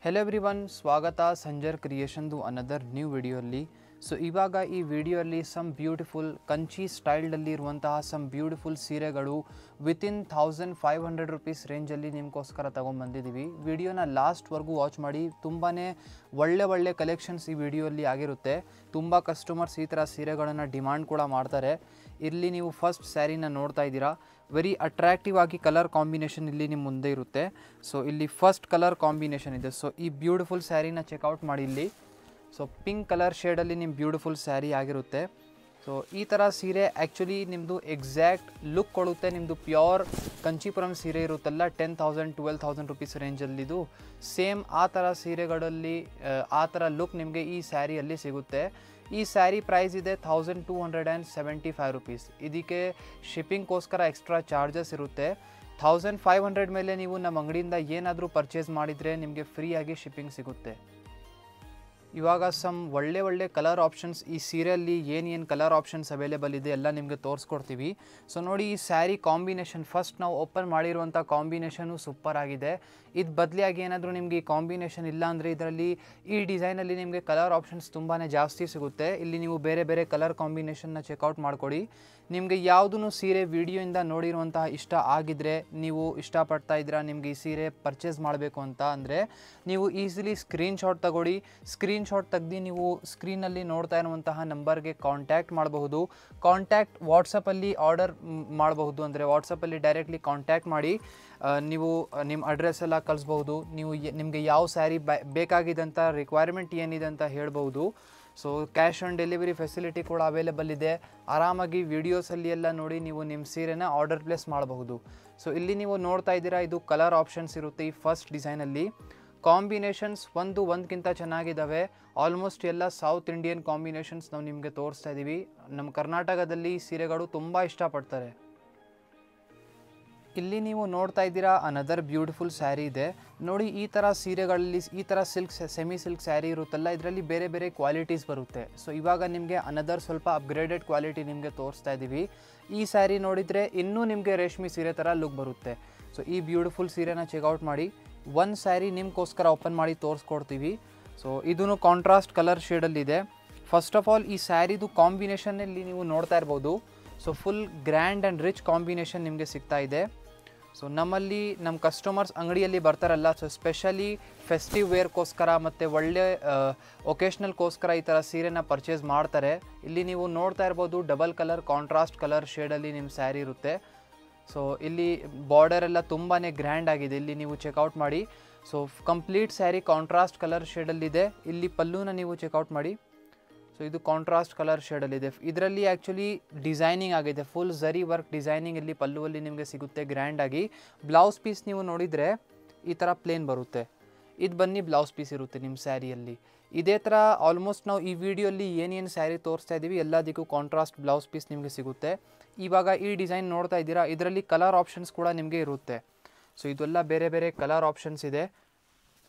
Hello everyone, ಸ್ವಾಗತ Sanjar ಕ್ರಿಯೇಷನ್ದು another new ವಿಡಿಯೋಲ್ಲಿ. So ಇವಾಗ ಈ ವಿಡಿಯೋಲ್ಲಿ ಸಮ್ ಬ್ಯೂಟಿಫುಲ್ ಕಂಚಿ ಸ್ಟೈಲ್ಡಲ್ಲಿ ಇರುವಂತಹ ಸಮ್ ಬ್ಯೂಟಿಫುಲ್ ಸೀರೆಗಳು ವಿತಿನ್ 1500 ರುಪೀಸ್ ರೇಂಜಲ್ಲಿ ನಿಮಗೋಸ್ಕರ ತೊಗೊಂಬಂದಿದ್ದೀವಿ. ವಿಡಿಯೋನ ಲಾಸ್ಟ್ವರೆಗೂ ವಾಚ್ ಮಾಡಿ. ತುಂಬಾ ಒಳ್ಳೆ ಕಲೆಕ್ಷನ್ಸ್ ಈ ವಿಡಿಯೋಲ್ಲಿ ಆಗಿರುತ್ತೆ. ತುಂಬ ಕಸ್ಟಮರ್ಸ್ ಈ ಥರ ಸೀರೆಗಳನ್ನು ಡಿಮ್ಯಾಂಡ್ ಕೂಡ ಮಾಡ್ತಾರೆ. ಇಲ್ಲಿ ನೀವು ಫಸ್ಟ್ ಸ್ಯಾರಿನ ನೋಡ್ತಾ ಇದ್ದೀರಾ. ವೆರಿ ಅಟ್ರಾಕ್ಟಿವ್ ಆಗಿ ಕಲರ್ ಕಾಂಬಿನೇಷನ್ ಇಲ್ಲಿ ನಿಮ್ಮ ಮುಂದೆ ಇರುತ್ತೆ. ಸೊ ಇಲ್ಲಿ ಫಸ್ಟ್ ಕಲರ್ ಕಾಂಬಿನೇಷನ್ ಇದೆ. ಸೊ ಈ ಬ್ಯೂಟಿಫುಲ್ ಸ್ಯಾರಿನ ಚೆಕ್ಔಟ್ ಮಾಡಿ. ಇಲ್ಲಿ ಸೊ ಪಿಂಕ್ ಕಲರ್ ಶೇಡಲ್ಲಿ ನಿಮ್ಮ ಬ್ಯೂಟಿಫುಲ್ ಸ್ಯಾರಿ ಆಗಿರುತ್ತೆ. ಸೊ ಈ ಥರ ಸೀರೆ ಆ್ಯಕ್ಚುಲಿ ನಿಮ್ಮದು ಎಕ್ಸಾಕ್ಟ್ ಲುಕ್ ಕೊಡುತ್ತೆ. ನಿಮ್ಮದು ಪ್ಯೂರ್ ಕಂಚಿಪುರಂ ಸೀರೆ ಇರುತ್ತಲ್ಲ 10,000 12,000 ರುಪೀಸ್ ರೇಂಜಲ್ಲಿದು ಸೇಮ್ ಆ ಥರ ಸೀರೆಗಳಲ್ಲಿ ಆ ಥರ ಲುಕ್ ನಿಮಗೆ ಈ ಸ್ಯಾರಿಯಲ್ಲಿ ಸಿಗುತ್ತೆ. ಈ ಸ್ಯಾರಿ ಪ್ರೈಸ್ ಇದೆ 1275 ರುಪೀಸ್. ಇದಕ್ಕೆ ಶಿಪ್ಪಿಂಗ್ಗೋಸ್ಕರ ಎಕ್ಸ್ಟ್ರಾ ಚಾರ್ಜಸ್ ಇರುತ್ತೆ. 1500 ಮೇಲೆ ನೀವು ನಮ್ಮ ಅಂಗಡಿಯಿಂದ ಏನಾದರೂ ಪರ್ಚೇಸ್ ಮಾಡಿದರೆ ನಿಮಗೆ ಫ್ರೀಯಾಗಿ ಶಿಪ್ಪಿಂಗ್ ಸಿಗುತ್ತೆ. ಇವಾಗ ಸಮ್ ಒಳ್ಳೆ ಕಲರ್ ಆಪ್ಷನ್ಸ್ ಈ ಸೀರೆಯಲ್ಲಿ ಏನು ಕಲರ್ ಆಪ್ಷನ್ಸ್ ಅವೈಲೇಬಲ್ ಇದೆ ಎಲ್ಲ ನಿಮಗೆ ತೋರಿಸ್ಕೊಡ್ತೀವಿ. ಸೊ ನೋಡಿ, ಈ ಸ್ಯಾರಿ ಕಾಂಬಿನೇಷನ್ ಫಸ್ಟ್ ನಾವು ಓಪನ್ ಮಾಡಿರುವಂಥ ಕಾಂಬಿನೇಷನು ಸೂಪರ್ ಆಗಿದೆ. ಇದು ಬದಲಿಯಾಗಿ ಏನಾದರೂ ನಿಮಗೆ ಈ ಕಾಂಬಿನೇಷನ್ ಇಲ್ಲ ಅಂದರೆ ಇದರಲ್ಲಿ ಈ ಡಿಸೈನಲ್ಲಿ ನಿಮಗೆ ಕಲರ್ ಆಪ್ಷನ್ಸ್ ತುಂಬಾ ಜಾಸ್ತಿ ಸಿಗುತ್ತೆ. ಇಲ್ಲಿ ನೀವು ಬೇರೆ ಕಲರ್ ಕಾಂಬಿನೇಷನ್ನ ಚೆಕ್ಔಟ್ ಮಾಡಿಕೊಡಿ. ನಿಮಗೆ ಯಾವುದೂ ಸೀರೆ ವಿಡಿಯೋಯಿಂದ ನೋಡಿರುವಂತಹ ಇಷ್ಟ ಆಗಿದ್ದರೆ, ನೀವು ಇಷ್ಟಪಡ್ತಾ ಇದ್ದೀರಾ ನಿಮಗೆ ಈ ಸೀರೆ ಪರ್ಚೇಸ್ ಮಾಡಬೇಕು ಅಂತ ಅಂದರೆ ನೀವು ಈಸಿಲಿ ಸ್ಕ್ರೀನ್ಶಾಟ್ ತಗೊಳ್ಳಿ. ಸ್ಕ್ರೀನ್ಶಾಟ್ ತೆಗೆದು ನೀವು ಸ್ಕ್ರೀನಲ್ಲಿ ನೋಡ್ತಾ ಇರುವಂತಹ ನಂಬರ್ಗೆ ಕಾಂಟ್ಯಾಕ್ಟ್ ಮಾಡಬಹುದು. ವಾಟ್ಸಪ್ಪಲ್ಲಿ ಆರ್ಡರ್ ಮಾಡಬಹುದು. ಅಂದರೆ ವಾಟ್ಸಪ್ಪಲ್ಲಿ ಡೈರೆಕ್ಟ್ಲಿ ಕಾಂಟ್ಯಾಕ್ಟ್ ಮಾಡಿ ನೀವು ನಿಮ್ಮ ಅಡ್ರೆಸ್ ಎಲ್ಲ ಕಳಿಸ್ಬಹುದು. ನೀವು ನಿಮಗೆ ಯಾವ ಸ್ಯಾರಿ ಬೇಕಾಗಿದೆ ಅಂತ ರಿಕ್ವೈರ್ಮೆಂಟ್ ಏನಿದೆ ಅಂತ ಹೇಳ್ಬೋದು. So cash on delivery facility ಕೂಡ ಅವೈಲೇಬಲ್ ಇದೆ. ಆರಾಮಾಗಿ ವಿಡಿಯೋಸಲ್ಲಿ ಎಲ್ಲ ನೋಡಿ ನೀವು ನಿಮ್ಮ ಸೀರೆನ ಆರ್ಡರ್ ಪ್ಲೇಸ್ ಮಾಡಬಹುದು. ಸೊ ಇಲ್ಲಿ ನೀವು ನೋಡ್ತಾ ಇದ್ದೀರಾ, ಇದು ಕಲರ್ ಆಪ್ಷನ್ಸ್ ಇರುತ್ತೆ. ಈ ಫಸ್ಟ್ ಡಿಸೈನಲ್ಲಿ ಕಾಂಬಿನೇಷನ್ಸ್ ಒಂದಕ್ಕಿಂತ ಚೆನ್ನಾಗಿದ್ದಾವೆ. ಆಲ್ಮೋಸ್ಟ್ ಎಲ್ಲ ಸೌತ್ ಇಂಡಿಯನ್ ಕಾಂಬಿನೇಷನ್ಸ್ ನಾವು ನಿಮಗೆ ತೋರಿಸ್ತಾ ಇದ್ದೀವಿ. ನಮ್ಮ ಕರ್ನಾಟಕದಲ್ಲಿ ಸೀರೆಗಳು ತುಂಬ ಇಷ್ಟಪಡ್ತಾರೆ. ಇಲ್ಲಿ ನೀವು ನೋಡ್ತಾ ಇದ್ದೀರಾ ಅನದರ್ ಬ್ಯೂಟಿಫುಲ್ ಸ್ಯಾರಿ ಇದೆ ನೋಡಿ. ಈ ಥರ ಸೀರೆಗಳಲ್ಲಿ ಈ ಥರ ಸೆಮಿ ಸಿಲ್ಕ್ ಸ್ಯಾರಿ ಇರುತ್ತಲ್ಲ, ಇದರಲ್ಲಿ ಬೇರೆ ಕ್ವಾಲಿಟೀಸ್ ಬರುತ್ತೆ. ಸೊ ಇವಾಗ ನಿಮಗೆ ಅನದರ್ ಸ್ವಲ್ಪ ಅಪ್ಗ್ರೇಡೆಡ್ ಕ್ವಾಲಿಟಿ ನಿಮಗೆ ತೋರಿಸ್ತಾ ಇದ್ದೀವಿ. ಈ ಸ್ಯಾರಿ ನೋಡಿದರೆ ಇನ್ನೂ ನಿಮಗೆ ರೇಷ್ಮೆ ಸೀರೆ ಥರ ಲುಕ್ ಬರುತ್ತೆ. ಸೊ ಈ ಬ್ಯೂಟಿಫುಲ್ ಸೀರೆನ ಚೆಕ್ಔಟ್ ಮಾಡಿ. ಒಂದು ಸ್ಯಾರಿ ನಿಮಗೋಸ್ಕರ ಓಪನ್ ಮಾಡಿ ತೋರಿಸ್ಕೊಡ್ತೀವಿ. ಸೊ ಇದೂ ಕಾಂಟ್ರಾಸ್ಟ್ ಕಲರ್ ಶೇಡಲ್ಲಿದೆ. ಫಸ್ಟ್ ಆಫ್ ಆಲ್ ಈ ಸ್ಯಾರಿದು ಕಾಂಬಿನೇಷನಲ್ಲಿ ನೀವು ನೋಡ್ತಾ ಇರ್ಬೋದು. So full grand and rich combination ನಿಮಗೆ ಸಿಗ್ತಾ ಇದೆ. ಸೊ ನಮ್ಮ ಕಸ್ಟಮರ್ಸ್ ಅಂಗಡಿಯಲ್ಲಿ ಬರ್ತಾರಲ್ಲ, ಸೊ ಸ್ಪೆಷಲಿ ಫೆಸ್ಟಿವ್ ವೇರ್ಗೋಸ್ಕರ ಮತ್ತು ಒಳ್ಳೆ ಒಕೇಶ್ನಲ್ಗೋಸ್ಕರ ಈ ಥರ ಸೀರೆನ ಪರ್ಚೇಸ್ ಮಾಡ್ತಾರೆ. ಇಲ್ಲಿ ನೀವು ನೋಡ್ತಾ ಇರ್ಬೋದು ಡಬಲ್ ಕಲರ್ ಕಾಂಟ್ರಾಸ್ಟ್ ಕಲರ್ ಶೇಡಲ್ಲಿ ನಿಮ್ಮ ಸ್ಯಾರಿ ಇರುತ್ತೆ. ಸೊ ಇಲ್ಲಿ ಬಾರ್ಡರ್ ಎಲ್ಲ ತುಂಬಾ ಗ್ರ್ಯಾಂಡ್ ಆಗಿದೆ. ಇಲ್ಲಿ ನೀವು ಚೆಕ್ಔಟ್ ಮಾಡಿ. So complete sari contrast colour ಶೇಡಲ್ಲಿದೆ. ಇಲ್ಲಿ ಪಲ್ಲುನ ನೀವು ಚೆಕ್ಔಟ್ ಮಾಡಿ. ಸೊ ಇದು ಕಾಂಟ್ರಾಸ್ಟ್ ಕಲರ್ ಶೇಡಲ್ಲಿದೆ. ಇದರಲ್ಲಿ ಆ್ಯಕ್ಚುಲಿ ಡಿಸೈನಿಂಗ್ ಆಗಿದೆ. ಫುಲ್ ಝರಿ ವರ್ಕ್ ಡಿಸೈನಿಂಗ್ ಇಲ್ಲಿ ಪಲ್ಲುವಲ್ಲಿ ನಿಮಗೆ ಸಿಗುತ್ತೆ ಗ್ರ್ಯಾಂಡಾಗಿ. ಬ್ಲೌಸ್ ಪೀಸ್ ನೀವು ನೋಡಿದರೆ ಈ ಥರ ಪ್ಲೇನ್ ಬರುತ್ತೆ. ಇದು ಬನ್ನಿ ಬ್ಲೌಸ್ ಪೀಸ್ ಇರುತ್ತೆ ನಿಮ್ಮ ಸ್ಯಾರಿಯಲ್ಲಿ. ಇದೇ ಥರ ಆಲ್ಮೋಸ್ಟ್ ನಾವು ಈ ವಿಡಿಯೋಲ್ಲಿ ಏನೇನು ಸ್ಯಾರಿ ತೋರಿಸ್ತಾ ಇದ್ದೀವಿ ಎಲ್ಲದಕ್ಕೂ ಕಾಂಟ್ರಾಸ್ಟ್ ಬ್ಲೌಸ್ ಪೀಸ್ ನಿಮಗೆ ಸಿಗುತ್ತೆ. ಇವಾಗ ಈ ಡಿಸೈನ್ ನೋಡ್ತಾ ಇದ್ದೀರಾ, ಇದರಲ್ಲಿ ಕಲರ್ ಆಪ್ಷನ್ಸ್ ಕೂಡ ನಿಮಗೆ ಇರುತ್ತೆ. ಸೊ ಇದೆಲ್ಲ ಬೇರೆ ಕಲರ್ ಆಪ್ಷನ್ಸ್ ಇದೆ.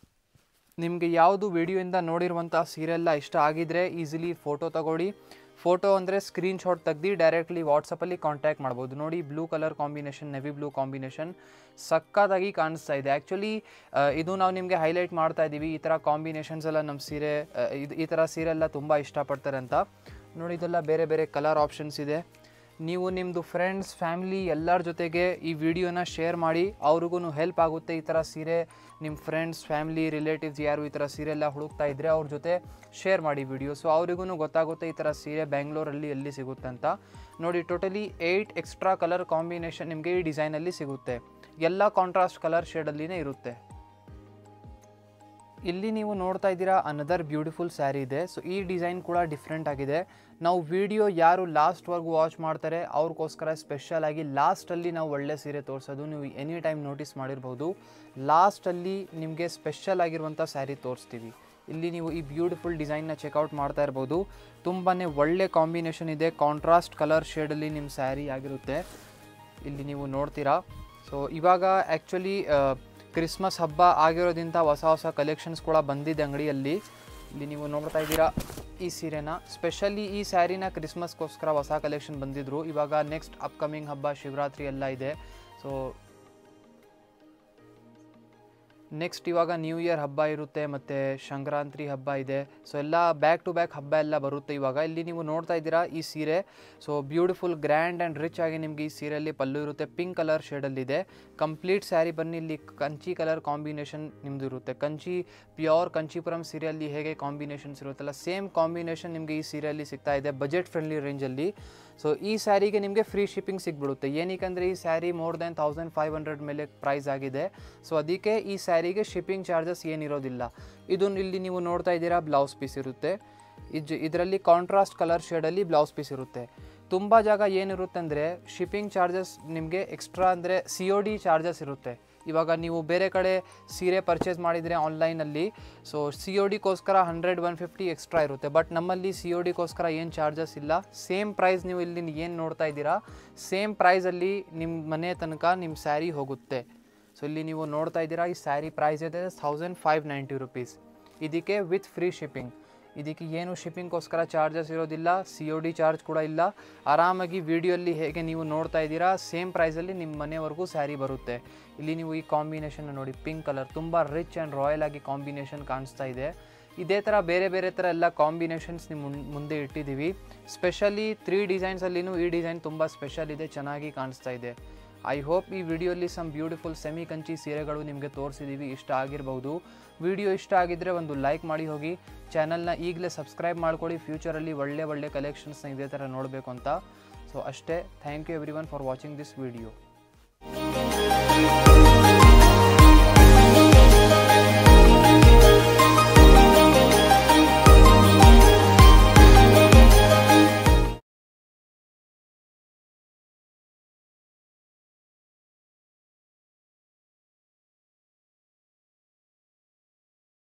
ನಿಮಗೆ ಯಾವುದು ವಿಡಿಯೋಯಿಂದ ನೋಡಿರುವಂಥ ಸೀರೆಲ್ಲ ಇಷ್ಟ ಆಗಿದ್ದರೆ ಈಸಿಲಿ ಫೋಟೋ ತಗೊಳ್ಳಿ. ಫೋಟೋ ಅಂದರೆ ಸ್ಕ್ರೀನ್ಶಾಟ್ ತೆಗ್ದು ಡೈರೆಕ್ಟ್ಲಿ ವಾಟ್ಸಪ್ಪಲ್ಲಿ ಕಾಂಟ್ಯಾಕ್ಟ್ ಮಾಡ್ಬೋದು. ನೋಡಿ, blue colour combination, navy blue combination ಸಕ್ಕತ್ತಾಗಿ ಕಾಣಿಸ್ತಾ ಇದೆ. ಆ್ಯಕ್ಚುಲಿ ಇದು ನಾವು ನಿಮಗೆ ಹೈಲೈಟ್ ಮಾಡ್ತಾ ಇದ್ದೀವಿ. ಈ ಥರ ಕಾಂಬಿನೇಷನ್ಸ್ ಎಲ್ಲ ನಮ್ಮ ಸೀರೆ ಈ ಥರ ಸೀರೆ ಎಲ್ಲ ತುಂಬ ಇಷ್ಟಪಡ್ತಾರೆ ಅಂತ. ನೋಡಿ, ಇದೆಲ್ಲ ಬೇರೆ ಕಲರ್ ಆಪ್ಷನ್ಸ್ ಇದೆ. ನೀವು ನಿಮ್ಮದು ಫ್ರೆಂಡ್ಸ್ ಫ್ಯಾಮಿಲಿ ಎಲ್ಲರ ಜೊತೆಗೆ ಈ ವಿಡಿಯೋನ ಶೇರ್ ಮಾಡಿ. ಅವ್ರಿಗೂ ಹೆಲ್ಪ್ ಆಗುತ್ತೆ. ಈ ಥರ ಸೀರೆ ನಿಮ್ಮ ಫ್ರೆಂಡ್ಸ್ ಫ್ಯಾಮಿಲಿ ರಿಲೇಟಿವ್ಸ್ ಯಾರು ಈ ಥರ ಸೀರೆ ಎಲ್ಲ ಹುಡುಕ್ತಾ ಇದ್ದರೆ ಅವ್ರ ಜೊತೆ ಶೇರ್ ಮಾಡಿ ವಿಡಿಯೋ. ಸೊ ಅವ್ರಿಗೂ ಗೊತ್ತಾಗುತ್ತೆ ಈ ಥರ ಸೀರೆ ಬ್ಯಾಂಗ್ಳೂರಲ್ಲಿ ಎಲ್ಲಿ ಸಿಗುತ್ತೆ ಅಂತ. ನೋಡಿ, ಟೋಟಲಿ 8 ಎಕ್ಸ್ಟ್ರಾ ಕಲರ್ ಕಾಂಬಿನೇಷನ್ ನಿಮಗೆ ಈ ಡಿಸೈನಲ್ಲಿ ಸಿಗುತ್ತೆ. ಎಲ್ಲ ಕಾಂಟ್ರಾಸ್ಟ್ ಕಲರ್ ಶೇಡಲ್ಲಿನೇ ಇರುತ್ತೆ. ಇಲ್ಲಿ ನೀವು ನೋಡ್ತಾ ಇದ್ದೀರಾ ಅನದರ್ ಬ್ಯೂಟಿಫುಲ್ ಸ್ಯಾರಿ ಇದೆ. ಸೊ ಈ ಡಿಸೈನ್ ಕೂಡ ಡಿಫ್ರೆಂಟ್ ಆಗಿದೆ. ನಾವು ವಿಡಿಯೋ ಯಾರು ಲಾಸ್ಟ್ವರೆಗೂ ವಾಚ್ ಮಾಡ್ತಾರೆ ಅವ್ರಿಗೋಸ್ಕರ ಸ್ಪೆಷಲಾಗಿ ಲಾಸ್ಟಲ್ಲಿ ನಾವು ಒಳ್ಳೆ ಸೀರೆ ತೋರಿಸೋದು. ನೀವು ಎನಿ ಟೈಮ್ ನೋಟಿಸ್ ಮಾಡಿರ್ಬೋದು. ಲಾಸ್ಟಲ್ಲಿ ನಿಮಗೆ ಸ್ಪೆಷಲ್ ಆಗಿರುವಂಥ ಸ್ಯಾರಿ ತೋರಿಸ್ತೀವಿ. ಇಲ್ಲಿ ನೀವು ಈ ಬ್ಯೂಟಿಫುಲ್ ಡಿಸೈನ್ನ ಚೆಕ್ಔಟ್ ಮಾಡ್ತಾ ಇರ್ಬೋದು. ತುಂಬಾ ಒಳ್ಳೆ ಕಾಂಬಿನೇಷನ್ ಇದೆ. ಕಾಂಟ್ರಾಸ್ಟ್ ಕಲರ್ ಶೇಡಲ್ಲಿ ನಿಮ್ಮ ಸ್ಯಾರಿ ಆಗಿರುತ್ತೆ. ಇಲ್ಲಿ ನೀವು ನೋಡ್ತೀರಾ. ಸೊ ಇವಾಗ ಆ್ಯಕ್ಚುಲಿ ಕ್ರಿಸ್ಮಸ್ ಹಬ್ಬ ಆಗಿರೋದ್ರಿಂದ ಹೊಸ ಕಲೆಕ್ಷನ್ಸ್ ಕೂಡ ಬಂದಿದೆ ಅಂಗಡಿಯಲ್ಲಿ. ಇಲ್ಲಿ ನೀವು ನೋಡ್ತಾ ಇದ್ದೀರಾ ಈ ಸೀರೆನ. ಸ್ಪೆಷಲಿ ಈ ಸ್ಯಾರಿನ ಕ್ರಿಸ್ಮಸ್ಗೋಸ್ಕರ ಹೊಸ ಕಲೆಕ್ಷನ್ ಬಂದಿದ್ರು. ಇವಾಗ ನೆಕ್ಸ್ಟ್ ಅಪ್ಕಮಿಂಗ್ ಹಬ್ಬ ಶಿವರಾತ್ರಿ ಎಲ್ಲ ಇದೆ. ಸೊ ನೆಕ್ಸ್ಟ್ ಇವಾಗ ನ್ಯೂ ಇಯರ್ ಹಬ್ಬ ಇರುತ್ತೆ ಮತ್ತು ಸಂಕ್ರಾಂತಿ ಹಬ್ಬ ಇದೆ. ಸೊ ಎಲ್ಲ ಬ್ಯಾಕ್ ಟು ಬ್ಯಾಕ್ ಹಬ್ಬ ಎಲ್ಲ ಬರುತ್ತೆ ಇವಾಗ. ಇಲ್ಲಿ ನೀವು ನೋಡ್ತಾ ಇದ್ದೀರಾ ಈ ಸೀರೆ. So beautiful grand and rich ಆಗಿ ನಿಮಗೆ ಈ ಸೀರೆಯಲ್ಲಿ ಪಲ್ಲು ಇರುತ್ತೆ. ಪಿಂಕ್ ಕಲರ್ ಶೇಡಲ್ಲಿದೆ. ಕಂಪ್ಲೀಟ್ ಸ್ಯಾರಿ ಬನ್ನಿ ಇಲ್ಲಿ ಕಂಚಿ ಕಲರ್ ಕಾಂಬಿನೇಷನ್ ನಿಮ್ಮದು ಇರುತ್ತೆ. ಕಂಚಿ ಪ್ಯೂರ್ ಕಂಚಿಪುರಂ ಸೀರೆಯಲ್ಲಿ ಹೇಗೆ ಕಾಂಬಿನೇಷನ್ಸ್ ಇರುತ್ತಲ್ಲ ಸೇಮ್ ಕಾಂಬಿನೇಷನ್ ನಿಮಗೆ ಈ ಸೀರೆಯಲ್ಲಿ ಸಿಗ್ತಾ ಇದೆ ಬಜೆಟ್ ಫ್ರೆಂಡ್ಲಿ ರೇಂಜಲ್ಲಿ. ಸೊ ಈ ಸ್ಯಾರಿಗೆ ನಿಮಗೆ ಫ್ರೀ ಶಿಪ್ಪಿಂಗ್ ಸಿಗ್ಬಿಡುತ್ತೆ. ಏನಕ್ಕೆ ಈ ಸ್ಯಾರಿ ಮೋರ್ ದೆನ್ 1500 ಮೇಲೆ ಪ್ರೈಸ್ ಆಗಿದೆ. ಸೊ ಅದಕ್ಕೆ ಈ ಸ್ಯಾರಿಗೆ ಶಿಪ್ಪಿಂಗ್ ಚಾರ್ಜಸ್ ಏನಿರೋದಿಲ್ಲ. ಇದು ಇಲ್ಲಿ ನೀವು ನೋಡ್ತಾ ಇದ್ದೀರಾ ಬ್ಲೌಸ್ ಪೀಸ್ ಇರುತ್ತೆ. ಇದರಲ್ಲಿ ಕಾಂಟ್ರಾಸ್ಟ್ ಕಲರ್ ಶೇಡಲ್ಲಿ ಬ್ಲೌಸ್ ಪೀಸ್ ಇರುತ್ತೆ. ತುಂಬ ಜಾಗ ಏನಿರುತ್ತೆ ಅಂದರೆ ಶಿಪ್ಪಿಂಗ್ ಚಾರ್ಜಸ್ ನಿಮಗೆ ಎಕ್ಸ್ಟ್ರಾ ಅಂದರೆ COD ಚಾರ್ಜಸ್ ಇರುತ್ತೆ. ಇವಾಗ ನೀವು ಬೇರೆ ಕಡೆ ಸೀರೆ ಪರ್ಚೇಸ್ ಮಾಡಿದರೆ ಆನ್ಲೈನಲ್ಲಿ ಸೊ CODಗೋಸ್ಕರ 100-150 ಎಕ್ಸ್ಟ್ರಾ ಇರುತ್ತೆ. ಬಟ್ ನಮ್ಮಲ್ಲಿ CODಗೋಸ್ಕರ ಏನು ಚಾರ್ಜಸ್ ಇಲ್ಲ. ಸೇಮ್ ಪ್ರೈಸ್ ನೀವು ಇಲ್ಲಿ ಏನು ನೋಡ್ತಾ ಇದ್ದೀರಾ ಸೇಮ್ ಪ್ರೈಸಲ್ಲಿ ನಿಮ್ಮ ಮನೆ ತನಕ ನಿಮ್ಮ ಸ್ಯಾರಿ ಹೋಗುತ್ತೆ. ಸೊ ಇಲ್ಲಿ ನೀವು ನೋಡ್ತಾ ಇದ್ದೀರಾ ಈ ಸ್ಯಾರಿ ಪ್ರೈಸ್ ಇದೆ 1590 ರುಪೀಸ್. ಇದಕ್ಕೆ ವಿತ್ ಫ್ರೀ ಶಿಪ್ಪಿಂಗ್. ಇದಕ್ಕೆ ಏನು ಶಿಪ್ಪಿಂಗ್ಗೋಸ್ಕರ ಚಾರ್ಜಸ್ ಇರೋದಿಲ್ಲ. COD ಚಾರ್ಜ್ ಕೂಡ ಇಲ್ಲ. ಆರಾಮಾಗಿ ವಿಡಿಯೋಲ್ಲಿ ಹೇಗೆ ನೀವು ನೋಡ್ತಾ ಇದ್ದೀರಾ ಸೇಮ್ ಪ್ರೈಸಲ್ಲಿ ನಿಮ್ಮ ಮನೆವರೆಗೂ ಸ್ಯಾರಿ ಬರುತ್ತೆ. ಇಲ್ಲಿ ನೀವು ಈ ಕಾಂಬಿನೇಷನ್ ನೋಡಿ, ಪಿಂಕ್ ಕಲರ್ ತುಂಬ ರಿಚ್ ಆ್ಯಂಡ್ ರಾಯಲ್ ಆಗಿ ಕಾಂಬಿನೇಷನ್ ಕಾಣಿಸ್ತಾ ಇದೆ. ಇದೇ ಥರ ಬೇರೆ ಬೇರೆ ಥರ ಎಲ್ಲ ಕಾಂಬಿನೇಷನ್ಸ್ ನಿಮ್ಮ ಮುಂದೆ ಇಟ್ಟಿದ್ದೀವಿ. ಸ್ಪೆಷಲಿ 3 ಡಿಸೈನ್ಸಲ್ಲಿನೂ ಈ ಡಿಸೈನ್ ತುಂಬ ಸ್ಪೆಷಲ್ ಇದೆ, ಚೆನ್ನಾಗಿ ಕಾಣಿಸ್ತಾ ಇದೆ. ಐ ಹೋಪ್ ಈ ವಿಡಿಯೋಲಿ ಸಮ್ ಬ್ಯೂಟಿಫುಲ್ ಸೆಮಿ ಕಂಚಿ ಸೀರೆಗಳು ನಿಮಗೆ ತೋರಿಸಿದ್ದೀವಿ, ಇಷ್ಟ ಆಗಿರ್ಬೋದು. ವಿಡಿಯೋ ಇಷ್ಟ ಆಗಿದ್ದರೆ ಒಂದು ಲೈಕ್ ಮಾಡಿ ಹೋಗಿ. ಚಾನಲ್ನ ಈಗಲೇ ಸಬ್ಸ್ಕ್ರೈಬ್ ಮಾಡ್ಕೊಳ್ಳಿ, ಫ್ಯೂಚರಲ್ಲಿ ಒಳ್ಳೆ ಕಲೆಕ್ಷನ್ಸ್ನ ಇದೇ ಥರ ನೋಡಬೇಕು ಅಂತ. ಸೊ ಅಷ್ಟೇ. Thank you everyone for watching this video.